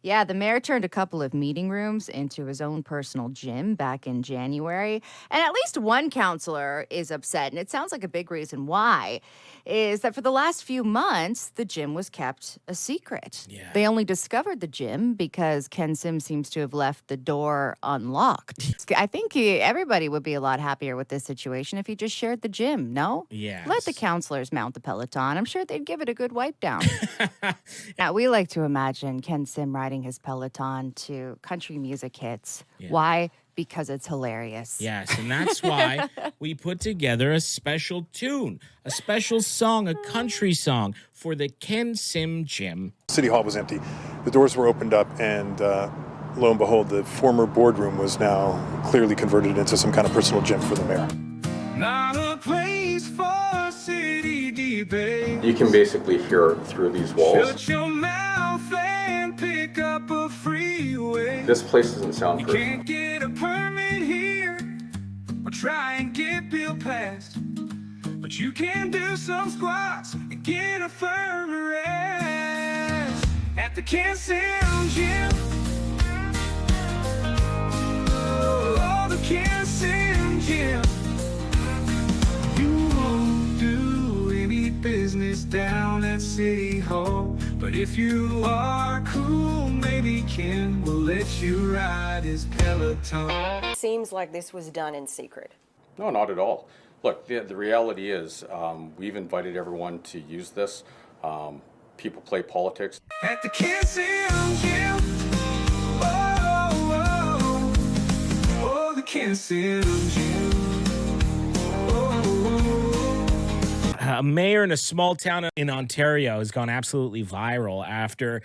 Yeah, the mayor turned a couple of meeting rooms into his own personal gym back in January. And at least one counselor is upset, and it sounds like a big reason why is that for the last few months, the gym was kept a secret. Yeah. They only discovered the gym because Ken Sim seems to have left the door unlocked. I think everybody would be a lot happier with this situation if he just shared the gym, no? Yes. Let the counselors mount the Peloton. I'm sure they'd give it a good wipe down. Now, we like to imagine Ken Sim riding his Peloton to country music hits. Yeah. Why? Because it's hilarious. Yes, and that's why we put together a special tune, a special song, a country song for the Ken Sim Gym. City Hall was empty. The doors were opened up, and lo and behold, the former boardroom was now clearly converted into some kind of personal gym for the mayor. Not a place for city debate. You can basically hear through these walls. Shut your mouth and pick up a freeway. This place doesn't sound You good. can't get a permit here or try and get Bill passed. But you can do some squats and get a firm arrest at the Ken Sim Gym. Oh, the Ken Sim Gym. You won't do any business down at City Hall, but if you are cool, maybe Ken will let you ride his Peloton. Seems like this was done in secret. No, not at all. Look, the reality is we've invited everyone to use this. People play politics. At the Ken Sim Gym. Oh, oh, oh, the Ken Sim Gym. A mayor in a small town in Ontario has gone absolutely viral after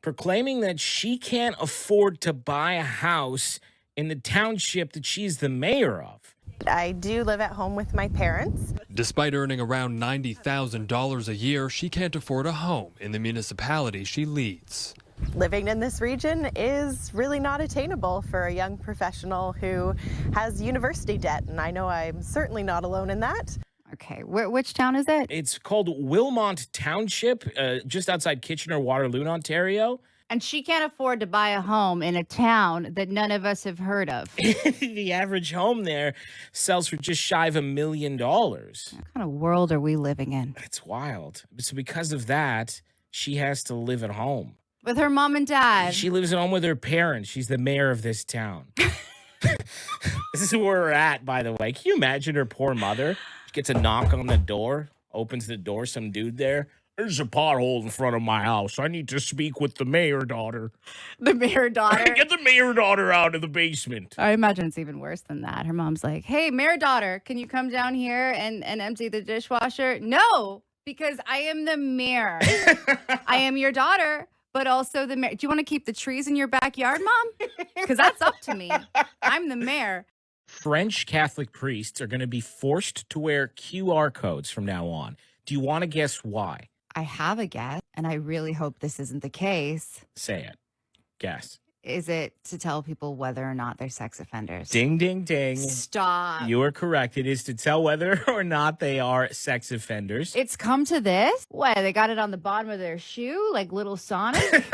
proclaiming that she can't afford to buy a house in the township that she's the mayor of. I do live at home with my parents. Despite earning around $90,000 a year, she can't afford a home in the municipality she leads. Living in this region is really not attainable for a young professional who has university debt, and I know I'm certainly not alone in that. Okay, which town is it? It's called Wilmont Township, just outside Kitchener-Waterloo, Ontario. And she can't afford to buy a home in a town that none of us have heard of. The average home there sells for just shy of $1 million. What kind of world are we living in? It's wild. So because of that, she has to live at home. With her mom and dad. She lives at home with her parents. She's the mayor of this town. This is where we're at, by the way. Can you imagine her poor mother? She gets a knock on the door, opens the door, some dude there. There's a pothole in front of my house. I need to speak with the mayor daughter. The mayor daughter? Get the mayor daughter out of the basement. I imagine it's even worse than that. Her mom's like, hey, mayor daughter, can you come down here and empty the dishwasher? No, because I am the mayor. I am your daughter, but also the mayor. Do you want to keep the trees in your backyard, Mom? Because that's up to me. I'm the mayor. French Catholic priests are going to be forced to wear QR codes from now on. Do you want to guess why? I have a guess, and I really hope this isn't the case. Say it. Guess. Is it to tell people whether or not they're sex offenders? Ding, ding, ding. Stop. You are correct. It is to tell whether or not they are sex offenders. It's come to this? What, they got it on the bottom of their shoe, like Little Sonic?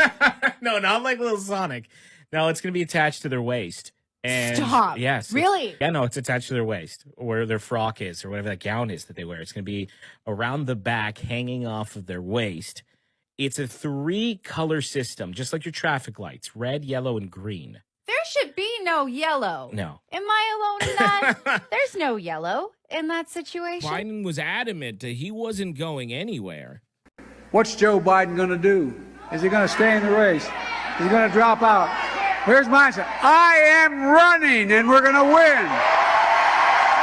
No, not like Little Sonic. No, it's going to be attached to their waist. And Stop. Yes. Really? Yeah, no, it's attached to their waist, where their frock is, or whatever that gown is that they wear. It's going to be around the back, hanging off of their waist. It's a 3-color system, just like your traffic lights, red, yellow, and green. There should be no yellow. No. Am I alone in that? There's no yellow in that situation. Biden was adamant that he wasn't going anywhere. What's Joe Biden going to do? Is he going to stay in the race? Is he going to drop out? Here's my answer. I am running, and we're going to win.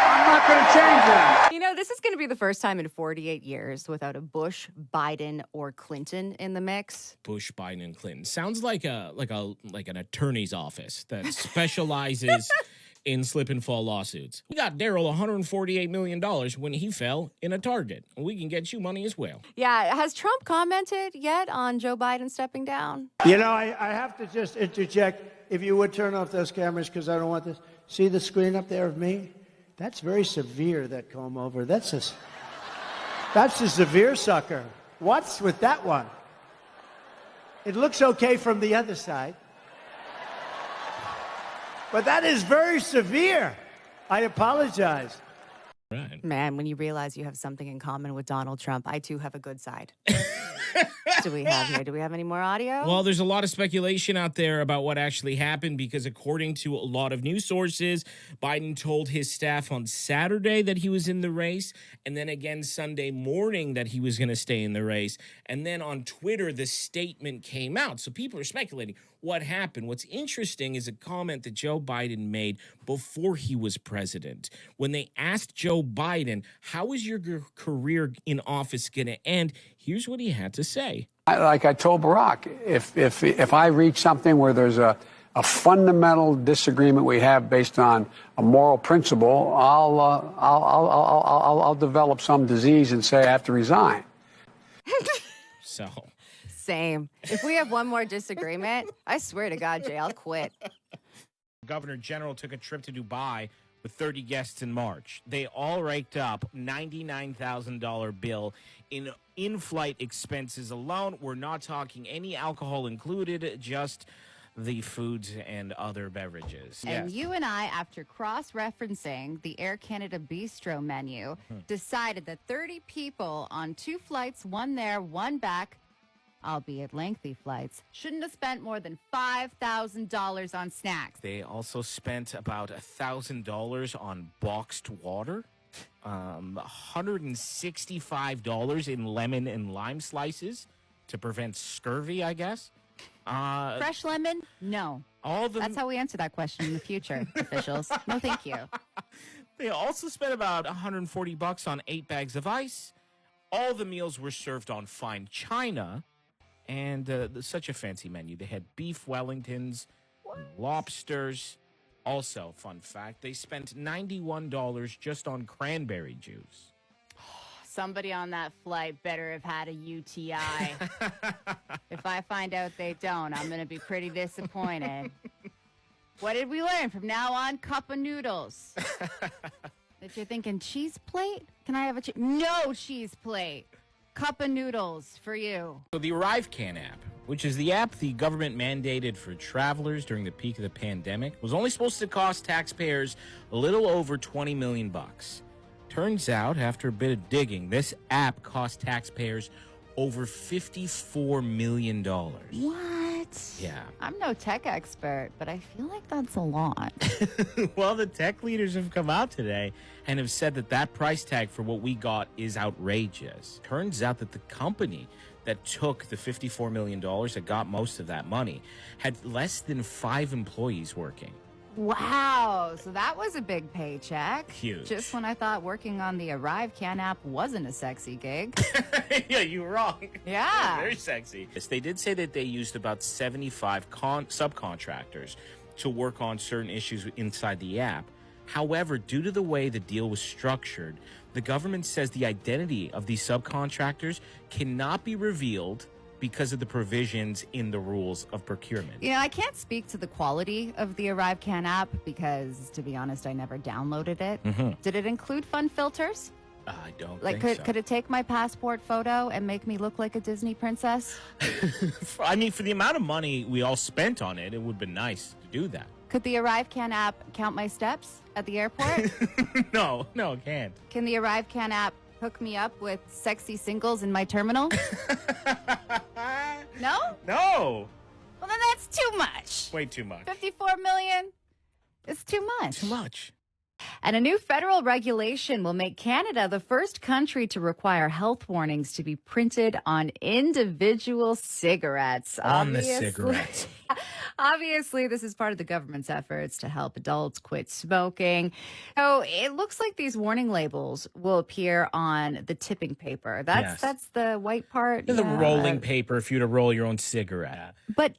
I'm not going to change that. You know, this is going to be the first time in 48 years without a Bush, Biden, or Clinton in the mix. Bush, Biden, and Clinton sounds like an attorney's office that specializes in slip and fall lawsuits. We got Daryl $148 million when he fell in a Target. We can get you money as well. Yeah, has Trump commented yet on Joe Biden stepping down? You know, I have to just interject. If you would turn off those cameras, because I don't want this. See the screen up there of me? That's very severe, that comb over. That's a severe sucker. What's with that one? It looks okay from the other side. But that is very severe. I apologize. Right. Man, when you realize you have something in common with Donald Trump, I too have a good side. What do we have here? Do we have any more audio? Well, there's a lot of speculation out there about what actually happened because according to a lot of news sources, Biden told his staff on Saturday that he was in the race, and then again Sunday morning that he was going to stay in the race. And then on Twitter, the statement came out. So people are speculating what happened. What's interesting is a comment that Joe Biden made before he was president. When they asked Joe Biden, how is your career in office going to end? Here's what he had to say. Like I told Barack, if I reach something where there's a fundamental disagreement we have based on a moral principle, I'll develop some disease and say I have to resign. So Same. If we have one more disagreement, I swear to God, Jay, I'll quit. Governor General took a trip to Dubai with 30 guests in March. They all raked up $99,000 bill in in-flight expenses alone. We're not talking any alcohol included, just the foods and other beverages. And you and I, after cross-referencing the Air Canada Bistro menu, decided that 30 people on 2 flights, one there, one back, albeit lengthy flights, shouldn't have spent more than $5,000 on snacks. They also spent about $1,000 on boxed water, $165 in lemon and lime slices to prevent scurvy, I guess. Fresh lemon? No. That's how we answer that question in the future, officials. No, thank you. They also spent about $140 on 8 bags of ice. All the meals were served on fine china. And such a fancy menu. They had beef Wellingtons, lobsters. Also, fun fact, they spent $91 just on cranberry juice. Somebody on that flight better have had a UTI. If I find out they don't, I'm going to be pretty disappointed. What did we learn from now on? Cup of noodles. If you're thinking cheese plate, can I have a no cheese plate? Cup of noodles for you. So the ArriveCan app, which is the app the government mandated for travelers during the peak of the pandemic, was only supposed to cost taxpayers a little over $20 million. Turns out, after a bit of digging, this app cost taxpayers over $54 million. What? Yeah. I'm no tech expert, but I feel like that's a lot. Well, the tech leaders have come out today and have said that that price tag for what we got is outrageous. Turns out that the company that took the $54 million that got most of that money had less than 5 employees working. Wow. So that was a big paycheck. Huge. Just when I thought working on the ArriveCan app wasn't a sexy gig. Yeah, you were wrong. Yeah. Very sexy. Yes, they did say that they used about 75 subcontractors to work on certain issues inside the app. However, due to the way the deal was structured, the government says the identity of these subcontractors cannot be revealed because of the provisions in the rules of procurement. You know, I can't speak to the quality of the ArriveCan app because, to be honest, I never downloaded it. Did it include fun filters? I don't Like, think so. could it take my passport photo and make me look like a Disney princess? I mean, for the amount of money we all spent on it, it would have been nice to do that. Could the ArriveCan app count my steps at the airport? No, it can't. Can the ArriveCan app hook me up with sexy singles in my terminal? No? No. Well, then that's too much. Way too much. 54 million is too much. Too much. And a new federal regulation will make Canada the first country to require health warnings to be printed on individual cigarettes. On the cigarette. Obviously, this is part of the government's efforts to help adults quit smoking. So it looks like these warning labels will appear on the tipping paper. That's the white part. The rolling paper if you were to roll your own cigarette. But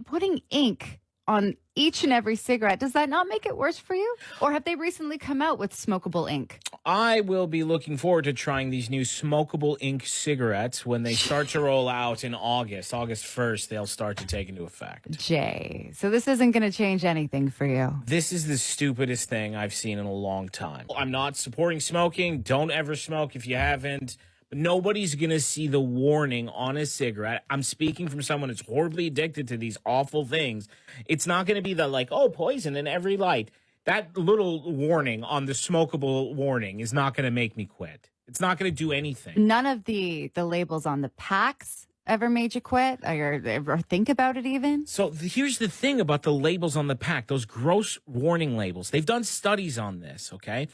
putting ink on each and every cigarette, does that not make it worse for you? Or have they recently come out with smokable ink? I will be looking forward to trying these new smokable ink cigarettes when they start to roll out in August. August 1st, they'll start to take into effect. Jay, so this isn't going to change anything for you. This is the stupidest thing I've seen in a long time. I'm not supporting smoking. Don't ever smoke if you haven't. Nobody's going to see the warning on a cigarette. I'm speaking from someone that's horribly addicted to these awful things. It's not going to be the like, oh, poison in every light. That little warning on the smokable warning is not going to make me quit. It's not going to do anything. None of the labels on the packs ever made you quit or ever think about it even? So here's the thing about the labels on the pack, those gross warning labels. They've done studies on this, okay?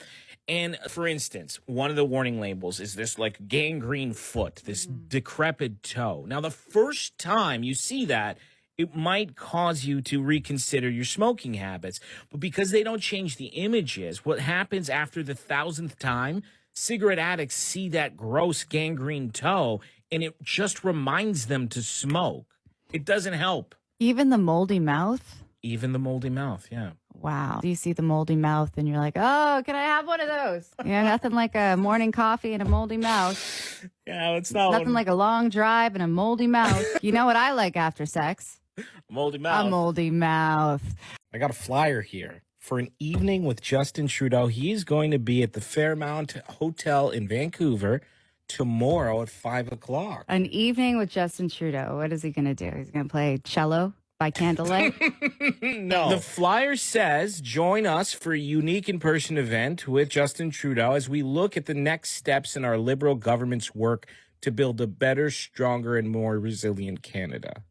And for instance, one of the warning labels is this like gangrene foot, this decrepit toe. Now, the first time you see that, it might cause you to reconsider your smoking habits. But because they don't change the images, what happens after the 1,000th time, cigarette addicts see that gross gangrene toe, and it just reminds them to smoke. It doesn't help. Even the moldy mouth? Even the moldy mouth, yeah. Wow. You see the moldy mouth and you're like, oh, can I have one of those? Nothing like a morning coffee and a moldy mouth. Yeah, it's not Nothing like a long drive and a moldy mouth. You know what I like after sex? Moldy mouth. A moldy mouth. I got a flyer here for an evening with Justin Trudeau. He's going to be at the Fairmount Hotel in Vancouver tomorrow at 5 o'clock. An evening with Justin Trudeau. What is he going to do? He's going to play cello by candlelight? No. The flyer says, join us for a unique in-person event with Justin Trudeau as we look at the next steps in our Liberal government's work to build a better, stronger, and more resilient Canada.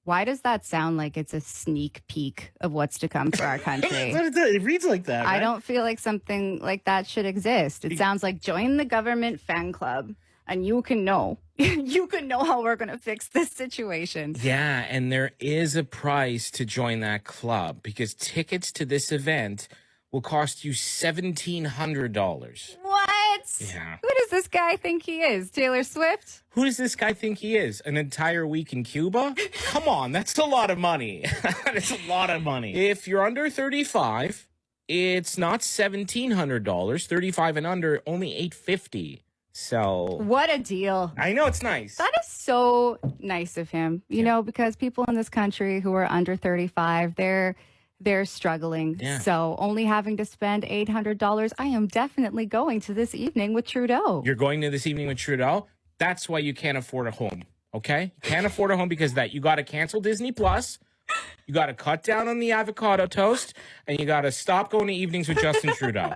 Why does that sound like it's a sneak peek of what's to come for our country? It reads like that. I right? don't feel like something like that should exist. It sounds like join the government fan club and you can know. You can know how we're going to fix this situation. Yeah, and there is a price to join that club because tickets to this event will cost you $1,700. What? Yeah. Who does this guy think he is? Taylor Swift? Who does this guy think he is? An entire week in Cuba? Come on, that's a lot of money. That's a lot of money. If you're under 35, it's not $1,700. 35 and under, only $850. So What a deal. I know it's nice. That is so nice of him, you know, because people in this country who are under 35, they're struggling. Yeah. So only having to spend $800, I am definitely going to this evening with Trudeau. You're going to this evening with Trudeau? That's why you can't afford a home, okay? You can't afford a home because of that. You got to cancel Disney Plus. You got to cut down on the avocado toast, and you got to stop going to evenings with Justin Trudeau.